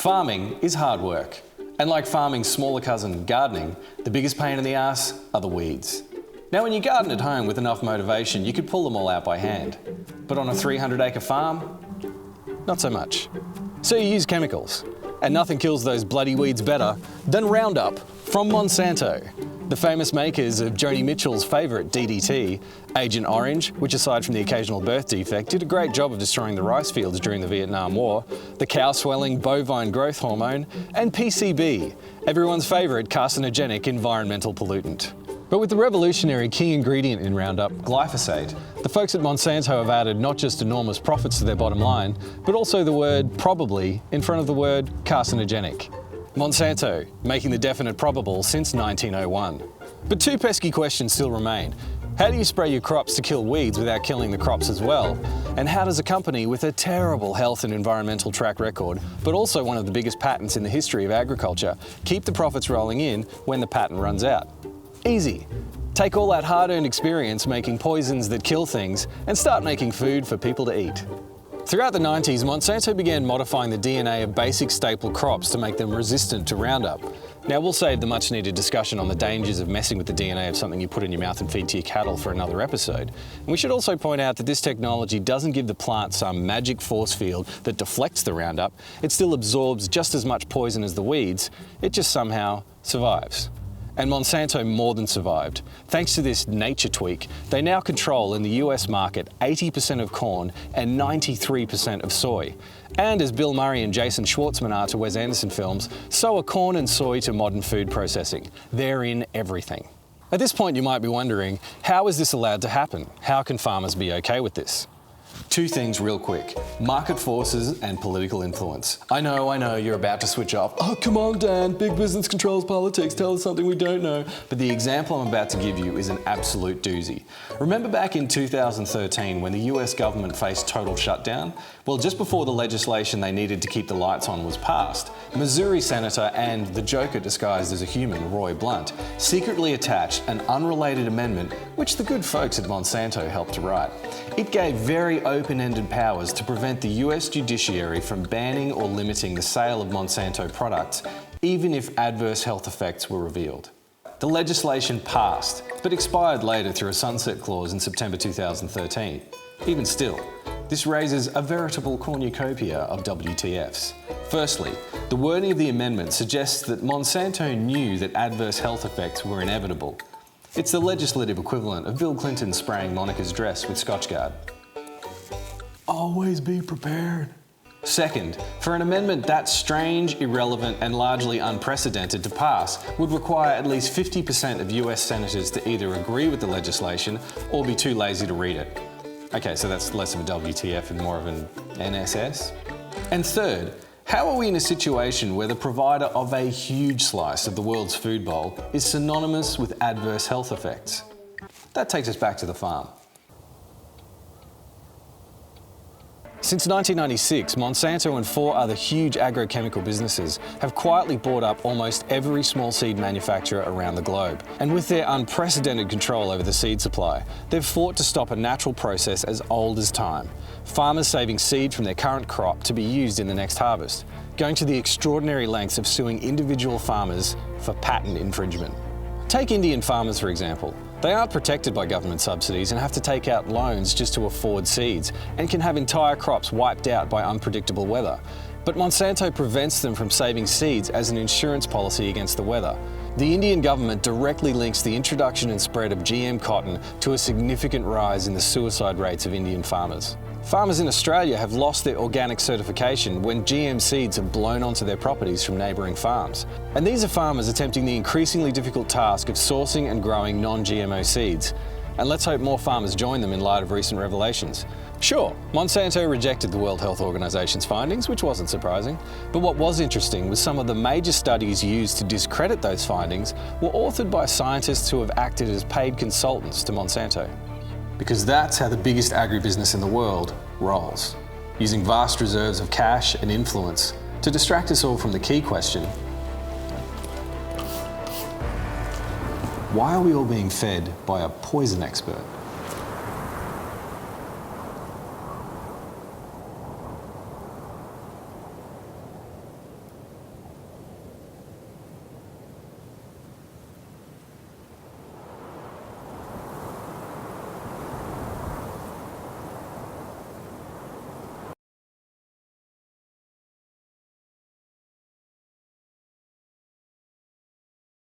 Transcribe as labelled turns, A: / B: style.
A: Farming is hard work. And like farming's smaller cousin, gardening, the biggest pain in the ass are the weeds. Now, when you garden at home with enough motivation, you could pull them all out by hand. But on a 300-acre farm, not so much. So you use chemicals. And nothing kills those bloody weeds better than Roundup from Monsanto, the famous makers of Joni Mitchell's favourite DDT, Agent Orange, which aside from the occasional birth defect, did a great job of destroying the rice fields during the Vietnam War, the cow-swelling bovine growth hormone, and PCB, everyone's favourite carcinogenic environmental pollutant. But with the revolutionary key ingredient in Roundup, glyphosate, the folks at Monsanto have added not just enormous profits to their bottom line, but also the word probably in front of the word carcinogenic. Monsanto, making the definite probable since 1901. But two pesky questions still remain. How do you spray your crops to kill weeds without killing the crops as well? And how does a company with a terrible health and environmental track record, but also one of the biggest patents in the history of agriculture, keep the profits rolling in when the patent runs out? Easy. Take all that hard-earned experience making poisons that kill things and start making food for people to eat. Throughout the 90s, Monsanto began modifying the DNA of basic staple crops to make them resistant to Roundup. Now, we'll save the much-needed discussion on the dangers of messing with the DNA of something you put in your mouth and feed to your cattle for another episode. And we should also point out that this technology doesn't give the plant some magic force field that deflects the Roundup. It still absorbs just as much poison as the weeds. It just somehow survives. And Monsanto more than survived. Thanks to this nature tweak, they now control in the US market 80% of corn and 93% of soy. And as Bill Murray and Jason Schwartzman are to Wes Anderson films, so are corn and soy to modern food processing. They're in everything. At this point, you might be wondering, how is this allowed to happen? How can farmers be okay with this? Two things real quick. Market forces and political influence. I know, you're about to switch off. Oh, come on, Dan, big business controls politics, tell us something we don't know. But the example I'm about to give you is an absolute doozy. Remember back in 2013 when the US government faced total shutdown? Well, just before the legislation they needed to keep the lights on was passed, Missouri Senator and the Joker disguised as a human, Roy Blunt, secretly attached an unrelated amendment which the good folks at Monsanto helped to write. It gave very open-ended powers to prevent the US judiciary from banning or limiting the sale of Monsanto products, even if adverse health effects were revealed. The legislation passed, but expired later through a sunset clause in September 2013. Even still, this raises a veritable cornucopia of WTFs. Firstly, the wording of the amendment suggests that Monsanto knew that adverse health effects were inevitable. It's the legislative equivalent of Bill Clinton spraying Monica's dress with Scotchgard. Always be prepared. Second, for an amendment that strange, irrelevant, and largely unprecedented to pass would require at least 50% of US senators to either agree with the legislation or be too lazy to read it. Okay, so that's less of a WTF and more of an NSS. And third, how are we in a situation where the provider of a huge slice of the world's food bowl is synonymous with adverse health effects? That takes us back to the farm. Since 1996, Monsanto and 4 other huge agrochemical businesses have quietly bought up almost every small seed manufacturer around the globe. And with their unprecedented control over the seed supply, they've fought to stop a natural process as old as time. Farmers saving seed from their current crop to be used in the next harvest, going to the extraordinary lengths of suing individual farmers for patent infringement. Take Indian farmers, for example. They aren't protected by government subsidies and have to take out loans just to afford seeds and can have entire crops wiped out by unpredictable weather. But Monsanto prevents them from saving seeds as an insurance policy against the weather. The Indian government directly links the introduction and spread of GM cotton to a significant rise in the suicide rates of Indian farmers. Farmers in Australia have lost their organic certification when GM seeds have blown onto their properties from neighbouring farms. And these are farmers attempting the increasingly difficult task of sourcing and growing non-GMO seeds. And let's hope more farmers join them in light of recent revelations. Sure, Monsanto rejected the World Health Organization's findings, which wasn't surprising. But what was interesting was some of the major studies used to discredit those findings were authored by scientists who have acted as paid consultants to Monsanto. Because that's how the biggest agribusiness in the world rolls, using vast reserves of cash and influence to distract us all from the key question: why are we all being fed by a poison expert?